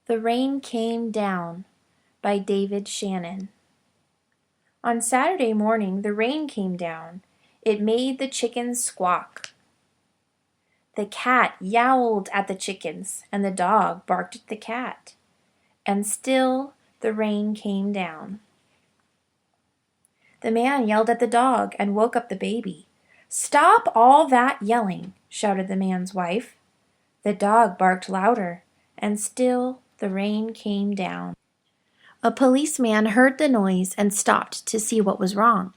The Rain Came Down by David Shannon. On Saturday morning, the rain came down. It made the chickens squawk. The cat yowled at the chickens, and the dog barked at the cat. And still the rain came down. The man yelled at the dog and woke up the baby. "Stop all that yelling," shouted the man's wife. The dog barked louder, and still the rain came down. A policeman heard the noise and stopped to see what was wrong.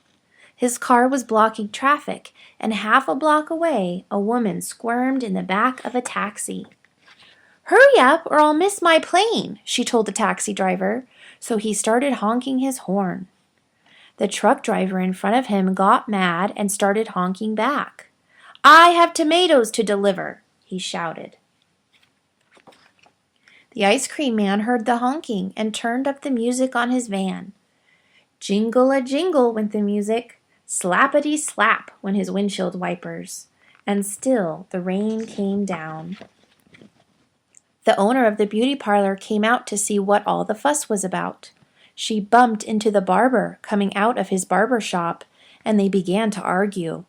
His car was blocking traffic, and half a block away, a woman squirmed in the back of a taxi. "Hurry up or I'll miss my plane," she told the taxi driver, so he started honking his horn. The truck driver in front of him got mad and started honking back. "I have tomatoes to deliver," he shouted. The ice cream man heard the honking and turned up the music on his van. Jingle-a-jingle went the music, slappity-slap went his windshield wipers, and still the rain came down. The owner of the beauty parlor came out to see what all the fuss was about. She bumped into the barber coming out of his barber shop, and they began to argue.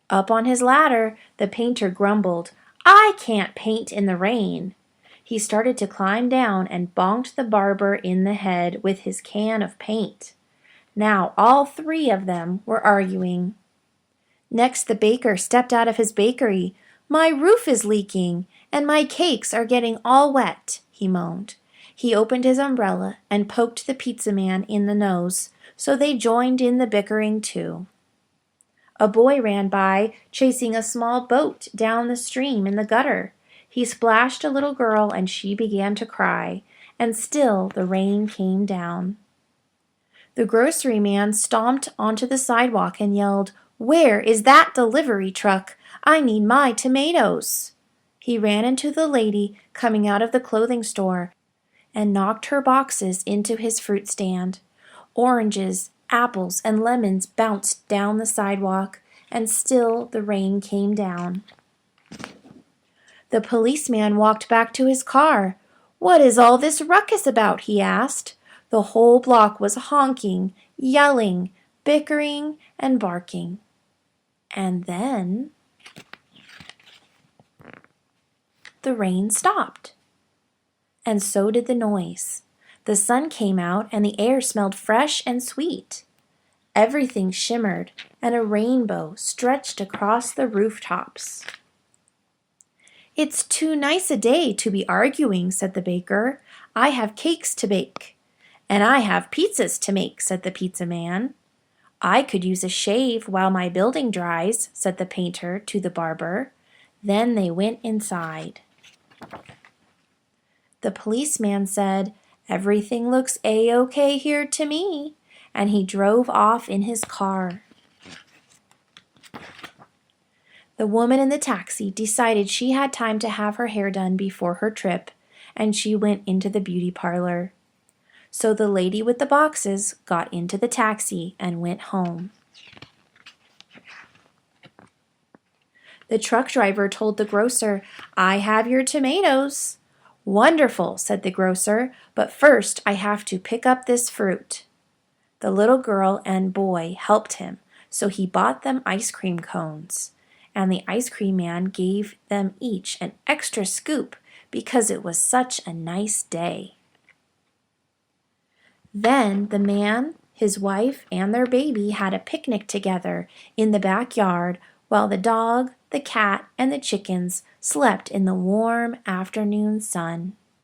Up on his ladder, the painter grumbled, "I can't paint in the rain." He started to climb down and bonked the barber in the head with his can of paint. Now all three of them were arguing. Next the baker stepped out of his bakery. "My roof is leaking, and my cakes are getting all wet," he moaned. He opened his umbrella and poked the pizza man in the nose, so they joined in the bickering too. A boy ran by, chasing a small boat down the stream in the gutter. He splashed a little girl and she began to cry, and still the rain came down. The grocery man stomped onto the sidewalk and yelled, "Where is that delivery truck? I need my tomatoes." He ran into the lady coming out of the clothing store and knocked her boxes into his fruit stand. Oranges, apples, and lemons bounced down the sidewalk, and still the rain came down. The policeman walked back to his car. "What is all this ruckus about?" he asked. The whole block was honking, yelling, bickering, and barking. And then the rain stopped. And so did the noise. The sun came out and the air smelled fresh and sweet. Everything shimmered and a rainbow stretched across the rooftops. "It's too nice a day to be arguing," said the baker. "I have cakes to bake." "And I have pizzas to make," said the pizza man. "I could use a shave while my building dries," said the painter to the barber. Then they went inside. The policeman said, "Everything looks A-OK here to me," and he drove off in his car. The woman in the taxi decided she had time to have her hair done before her trip, and she went into the beauty parlor. So the lady with the boxes got into the taxi and went home. The truck driver told the grocer, "I have your tomatoes." "Wonderful," said the grocer, "but first I have to pick up this fruit." The little girl and boy helped him, so he bought them ice cream cones. And the ice cream man gave them each an extra scoop because it was such a nice day. Then the man, his wife, and their baby had a picnic together in the backyard while the dog, the cat, and the chickens slept in the warm afternoon sun.